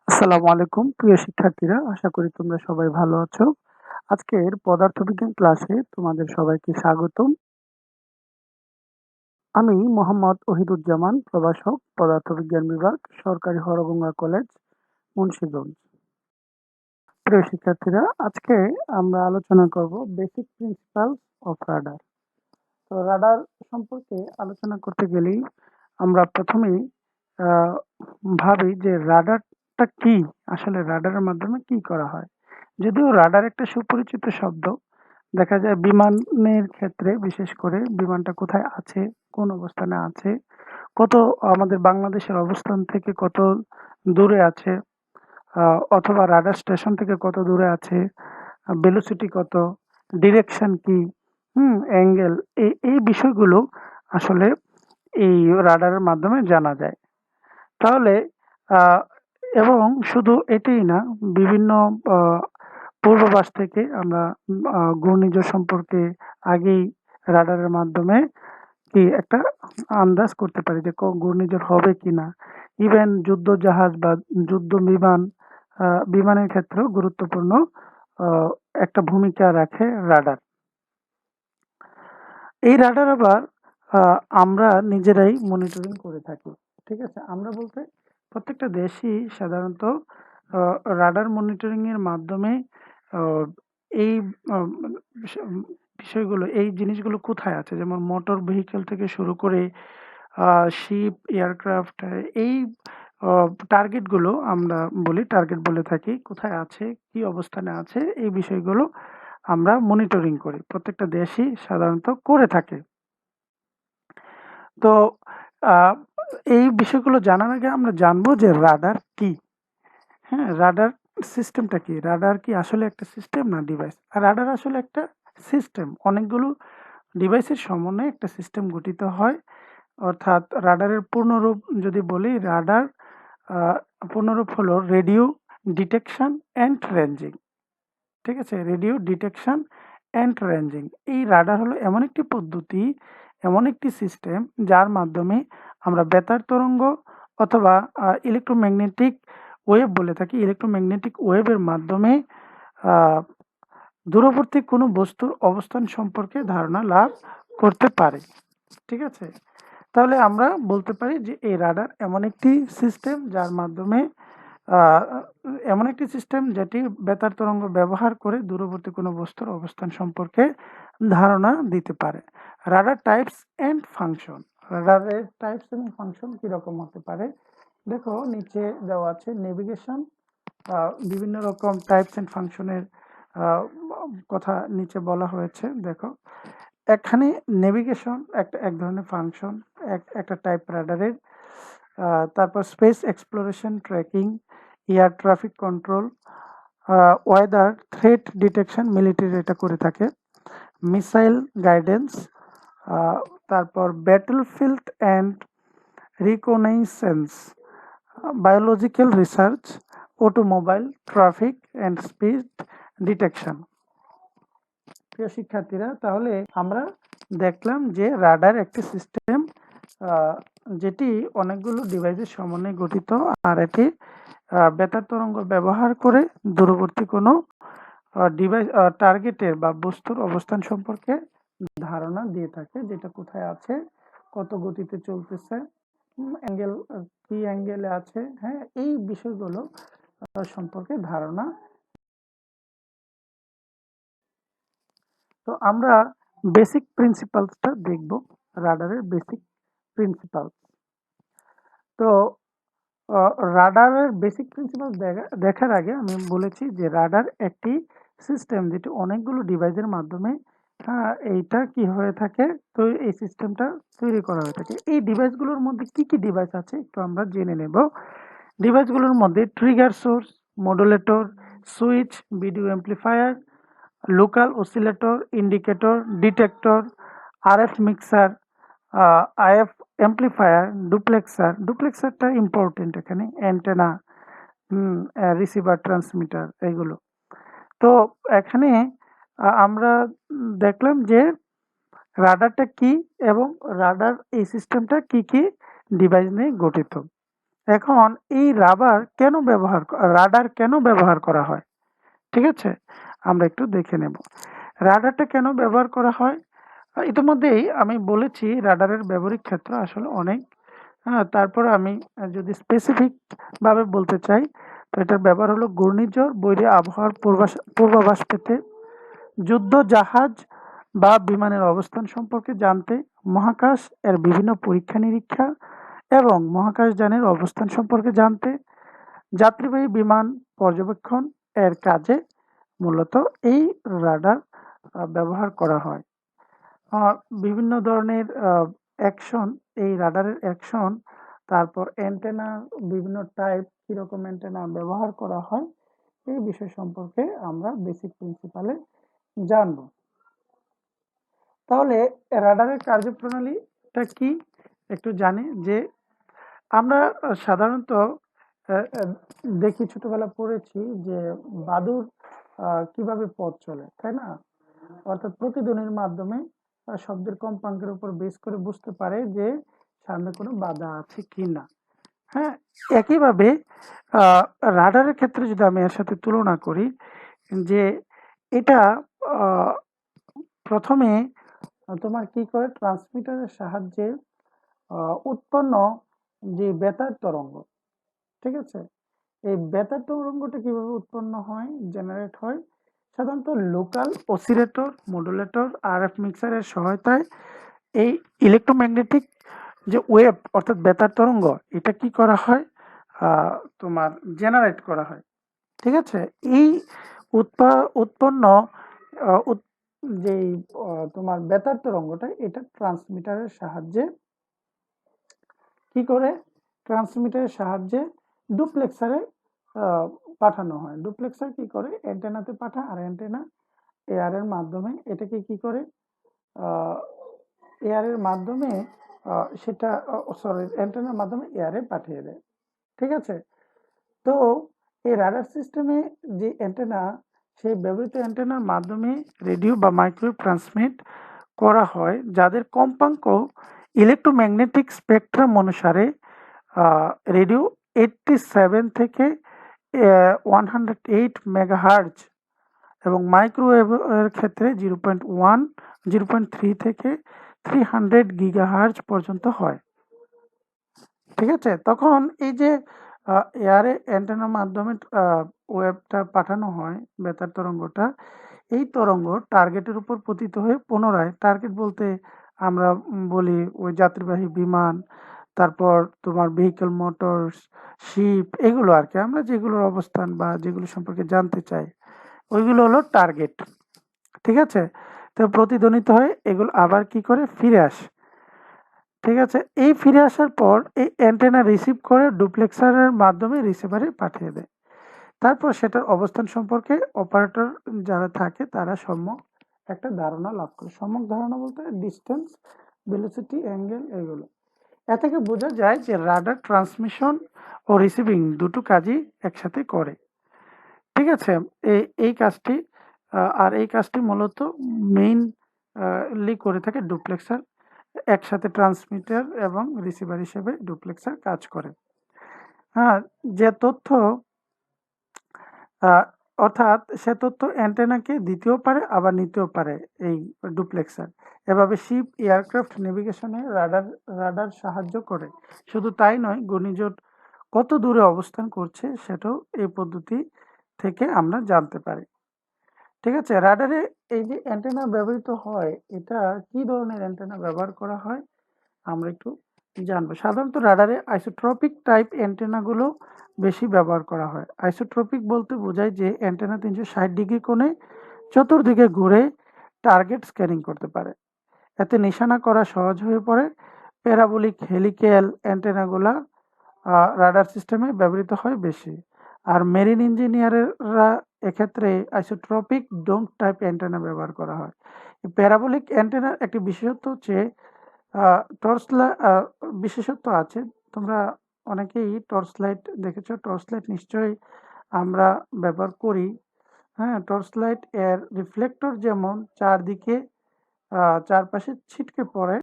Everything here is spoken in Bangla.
আসসালামু আলাইকুম প্রিয় শিক্ষার্থীরা, আশা করি তোমরা সবাই ভালো আছো। আজকের পদার্থবিজ্ঞান ক্লাসে তোমাদের সবাইকে স্বাগতম। আমি মোহাম্মদ ওহিদুজ্জামান, প্রভাষক, পদার্থবিজ্ঞান বিভাগ, সরকারি হরগঙ্গা কলেজ, মুন্সিগঞ্জ। প্রিয় শিক্ষার্থীরা, আজকে আমরা আলোচনা করব বেসিক প্রিন্সিপালস অফ রাডার। তো রাডার সম্পর্কে আলোচনা করতে গেলেই আমরা প্রথমেই আহ, ভাবি যে রাডারটা কি, আসলে রাডারের মাধ্যমে কি করা হয়। যদিও রাডার একটা সুপরিচিত শব্দ, দেখা যায় বিমানের ক্ষেত্রে বিশেষ করে বিমানটা কোথায় আছে, কোন অবস্থানে আছে, কত আমাদের বাংলাদেশের অবস্থান থেকে কত দূরে আছে, অথবা রাডার স্টেশন থেকে কত দূরে আছে, ভেলোসিটি কত, ডিরেকশন কি, অ্যাঙ্গেল, এই বিষয়গুলো আসলে এই রাডারের মাধ্যমে জানা যায়। তাহলে আহ, এবং শুধু এটাই না, বিভিন্ন আহ, পূর্বাভাস থেকে আমরা ঘূর্ণিঝড় সম্পর্কে আগেই রাডারের মাধ্যমে কি একটা আন্দাজ করতে পারি যে ঘূর্ণিঝড় হবে কিনা। ইভেন যুদ্ধ জাহাজ বা যুদ্ধ বিমান, বিমানের ক্ষেত্রেও গুরুত্বপূর্ণ আহ, একটা ভূমিকা রাখে রাডার। এই রাডার আবার আমরা নিজেরাই মনিটরিং করে থাকি। ঠিক আছে, আমরা বলতে প্রত্যেকটা দেশই সাধারণত রাডার মনিটরিং এর মাধ্যমে আহ, এই আহ, বিষয়গুলো, এই জিনিসগুলো কোথায় আছে, যেমন মোটর ভেহিকেল থেকে শুরু করে শিপ, এয়ারক্রাফট, এই টার্গেটগুলো আমরা বলি, টার্গেট বলে থাকি, কোথায় আছে, কি অবস্থানে আছে, এই বিষয়গুলো আমরা মনিটরিং করি, প্রত্যেকটা দেশই সাধারণত করে থাকে। তো আহ, এই বিষয়গুলো জানার আগে আমরা জানবো যে রাডার কি। হ্যাঁ, রাডার সিস্টেমটা কি, রাডার কি আসলে একটা সিস্টেম না ডিভাইস? আর রাডার আসলে একটা সিস্টেম, অনেকগুলো ডিভাইসের সমন্বয়ে একটা সিস্টেম গঠিত হয়। অর্থাৎ রাডারের পূর্ণরূপ যদি বলি, রাডার পূর্ণরূপ হলো রেডিও ডিটেকশন অ্যান্ড রেঞ্জিং। ঠিক আছে, রেডিও ডিটেকশন অ্যান্ড রেঞ্জিং। এই রাডার হলো এমন একটি পদ্ধতি, এমন একটি সিস্টেম যার মাধ্যমে আমরা বেতার তরঙ্গ অথবা ইলেকট্রোম্যাগনেটিক ওয়েভ বলে থাকি, ইলেকট্রোম্যাগনেটিক ওয়েভের মাধ্যমে আহ, দূরবর্তী কোনো বস্তুর অবস্থান সম্পর্কে ধারণা লাভ করতে পারে। ঠিক আছে, তাহলে আমরা বলতে পারি যে এই রাডার এমন একটি সিস্টেম যার মাধ্যমে আহ, এমন একটি সিস্টেম যেটি বেতার তরঙ্গ ব্যবহার করে দূরবর্তী কোনো বস্তুর অবস্থান সম্পর্কে ধারণা দিতে পারে। Radar types and function. রাডারের টাইপস এবং ফাংশন কিরকম হতে পারে, দেখো নিচে দেওয়া আছে নেভিগেশন, বিভিন্ন রকম টাইপস এন্ড ফাংশনের কথা নিচে বলা হয়েছে। দেখো এখানে নেভিগেশন একটা এক ধরনের ফাংশন, একটা টাইপ রাডারের। তারপর space exploration, tracking, air traffic control, weather, threat detection, military এটা করে থাকে, মিসাইল গাইডেন্স, তারপর battlefield and রিকনাইসেন্স, biological research, automobile, traffic and speed detection. প্রিয় শিক্ষার্থীরা, তাহলে আমরা দেখলাম যে রাডার একটি সিস্টেম যেটি অনেকগুলো ডিভাইসের সমন্বয়ে গঠিত, আর এটি বেতার তরঙ্গ ব্যবহার করে দূরবর্তী কোনো ডিভাইস, টার্গেটের বা বস্তুর অবস্থান সম্পর্কে ধারণা দিয়ে থাকে, যেটা কোথায় আছে, কত গতিতে চলতেছে, অ্যাঙ্গেল, কি অ্যাঙ্গেলে আছে, হ্যাঁ, এই বিষয়গুলো সম্পর্কে ধারণা। তো আমরা বেসিক প্রিন্সিপালসটা দেখব, রাডারের বেসিক প্রিন্সিপাল। তো রাডারের বেসিক প্রিন্সিপাল দেখার আগে আমি বলেছি যে রাডার একটি সিস্টেম যেটি অনেকগুলো ডিভাইসের মাধ্যমে এইটা কি হয়ে থাকে, তো এই সিস্টেমটা তৈরি করা হয়ে থাকে। এই ডিভাইসগুলোর মধ্যে কি কি ডিভাইস আছে একটু আমরা জেনে নেব। ডিভাইসগুলোর মধ্যে trigger source, modulator, switch, video amplifier, local oscillator, indicator, detector, RF mixer, IF amplifier, duplexer, ডুপ্লেক্সারটা ইম্পর্টেন্ট এখানে, অ্যান্টেনা, রিসিভার, ট্রান্সমিটার, এগুলো। তো এখানে আমরা দেখলাম যে রাডারটা কি এবং রাডার এই সিস্টেমটা কি কি ডিভাইস নিয়ে গঠিত। এখন এই রাডার কেন ব্যবহার করা হয়? ঠিক আছে? আমরা একটু দেখে নেব। রাডারটা কেন ব্যবহার করা হয়? ইতিমধ্যেই আমি বলেছি রাডারের ব্যবহারিক ক্ষেত্র আসলে অনেক। হ্যাঁ, তারপরে আমি যদি স্পেসিফিক ভাবে বলতে চাই, তো এটার ব্যবহার হলো ঘূর্ণিঝড়, বৈরী আবহাওয়ার পূর্বাভাস পেতে, যুদ্ধ জাহাজ বা বিমানের অবস্থান সম্পর্কে জানতে, মহাকাশ এর বিভিন্ন পরীক্ষা-নিরীক্ষা এবং মহাকাশযানের অবস্থান সম্পর্কে জানতে, যাত্রীবাহী বিমান পর্যবেক্ষণ এর কাজে মূলত এই রাডার ব্যবহার করা হয়। আ বিভিন্ন ধরনের অ্যাকশন, এই রাডারের অ্যাকশন, তারপর অ্যান্টেনা বিভিন্ন টাইপ, কিরকম অ্যান্টেনা ব্যবহার করা হয়, এই বিষয় সম্পর্কে আমরা বেসিক প্রিন্সিপালে জানব। তাহলে রাডারের কার্যপ্রণালীটা কি? একটু জানি যে আমরা সাধারণত দেখি, ছোটবেলা পড়েছি যে বাদুড় কিভাবে পথ চলে, তাই না? অর্থাৎ প্রতিধ্বনির মাধ্যমে শব্দের কম্পাঙ্কের উপর বেস করে বুঝতে পারে যে সামনে কোনো বাধা আছে কিনা। হ্যাঁ, একইভাবে রাডারের ক্ষেত্রে যদি আমি এর সাথে তুলনা করি, যে এটা প্রথমে তোমার কি করে, ট্রান্সমিটারের সাহায্যে উৎপন্ন যে বেতার তরঙ্গ, ঠিক আছে, এই বেতার তরঙ্গটা কিভাবে উৎপন্ন হয়, জেনারেট হয়, সাধারণত লোকাল অসিলেটর, মডুলেটর, আরএফ মিক্সারের সহায়তায় এই ইলেকট্রোম্যাগনেটিক যে ওয়েভ অর্থাৎ বেতার তরঙ্গ, এটা কি করা হয়, তোমার জেনারেট করা হয়। ঠিক আছে, এই উৎপন্ন যেই তোমার বেতার তরঙ্গটা, এটা ট্রান্সমিটারের সাহায্যে কি করে, ট্রান্সমিটারের সাহায্যে ডুপ্লেক্সারে পাঠানো হয়। ডুপ্লেক্সার কি করে, অ্যান্টেনাতে পাঠায়, আর অ্যান্টেনা এয়ারের মাধ্যমে এটাকে কি করে, এয়ারের মাধ্যমে সেটা, সরি, অ্যান্টেনার মাধ্যমে এয়ারে পাঠিয়ে দেয়। ঠিক আছে, তো এই রাডার সিস্টেমে যে অ্যান্টেনা, সেই ব্যবহৃত অ্যান্টেনার মাধ্যমে রেডিও বা মাইক্রোওয়েভ ট্রান্সমিট করা হয়, যাদের কম্পাঙ্ক ইলেকট্রোম্যাগনেটিক স্পেকট্রাম অনুসারে রেডিও 87 থেকে 108 মেগাহার্জ এবং মাইক্রোওয়েভ এর ক্ষেত্রে 0.3 থেকে 300 গিগাহার্জ পর্যন্ত হয়। ঠিক আছে, তখন এই যে এয়ারে অ্যান্টেনার মাধ্যমে ওয়েভটা পাঠানো হয়, বেতার তরঙ্গটা, এই তরঙ্গ টার্গেটের উপর পতিত হয়ে পুনরায়, টার্গেট বলতে আমরা বলি ওই যাত্রীবাহী বিমান, তারপর তোমার ভেহিকল মোটরস, শিপ, এগুলো আর কি, আমরা যেগুলোর অবস্থান বা যেগুলো সম্পর্কে জানতে চাই, ওইগুলো হলো টার্গেট। ঠিক আছে, তো প্রতিধ্বনিত হয়ে এগুলো আবার কি করে, ফিরে আসে। ঠিক আছে, এই ফিরে আসার পর এই অ্যান্টেনা রিসিভ করে ডুপ্লেক্সারের মাধ্যমে রিসিভারে পাঠিয়ে দেয়। তারপর সেটার অবস্থান সম্পর্কে অপারেটর যারা থাকে তারা সম্যক একটা ধারণা লাভ করে। সম্যক ধারণা বলতে ডিস্টেন্স, ভেলোসিটি, অ্যাঙ্গেল, এগুলো। এ থেকে বোঝা যায় যে রাডার ট্রান্সমিশন ও রিসিভিং দুটো কাজই একসাথে করে। ঠিক আছে, এই কাজটি আর এই কাজটি মূলত মেইনলি করে থাকে ডুপ্লেক্সার। একসাথে ট্রান্সমিটার এবং রিসিভার হিসেবে ডুপ্লেক্সার কাজ করে। হ্যাঁ, যে তথ্য অর্থাৎ সে তথ্য অ্যান্টেনাকে দিতেও পারে আবার নিতেও পারে এই ডুপ্লেক্সার। এভাবে শিপ, এয়ারক্রাফট নেভিগেশনে রাডার সাহায্য করে। শুধু তাই নয়, ঘূর্ণিঝড় কত দূরে অবস্থান করছে সেটাও এই পদ্ধতি থেকে আমরা জানতে পারি। ঠিক আছে, রাডারে এই যে অ্যান্টেনা ব্যবহৃত হয়, এটা কি ধরনের অ্যান্টেনা ব্যবহার করা হয় আমরা একটু জানবো। সাধারণত রাডারে আইসোট্রপিক টাইপ অ্যান্টেনাগুলো বেশি ব্যবহার করা হয়। আইসোট্রপিক বলতে বোঝায় যে অ্যান্টেনা 360 ডিগ্রি কোণে চতুর্দিকে ঘুরে টার্গেট স্ক্যানিং করতে পারে। এতে নিশানা করা সহজ হয়ে পড়ে। প্যারাবোলিক হেলিক্যাল অ্যান্টেনাগুলা রাডার সিস্টেমে ব্যবহৃত হয় বেশি। আর মেরিন ইঞ্জিনিয়াররা এক্ষেত্রে আইসোট্রপিক ডোম টাইপ অ্যান্টেনা ব্যবহার করা হয়। প্যারাবোলিক অ্যান্টেনার একটি বিশেষত্ব হচ্ছে বিশেষত্ব আছে। তোমরা অনেকেই টর্চ লাইট দেখেছো, টর্চ লাইট নিশ্চয়ই আমরা ব্যবহার করি। হ্যাঁ, টর্চ লাইট এর রিফ্লেক্টর যেমন চারদিকে চারপাশে ছিটকে পড়ে,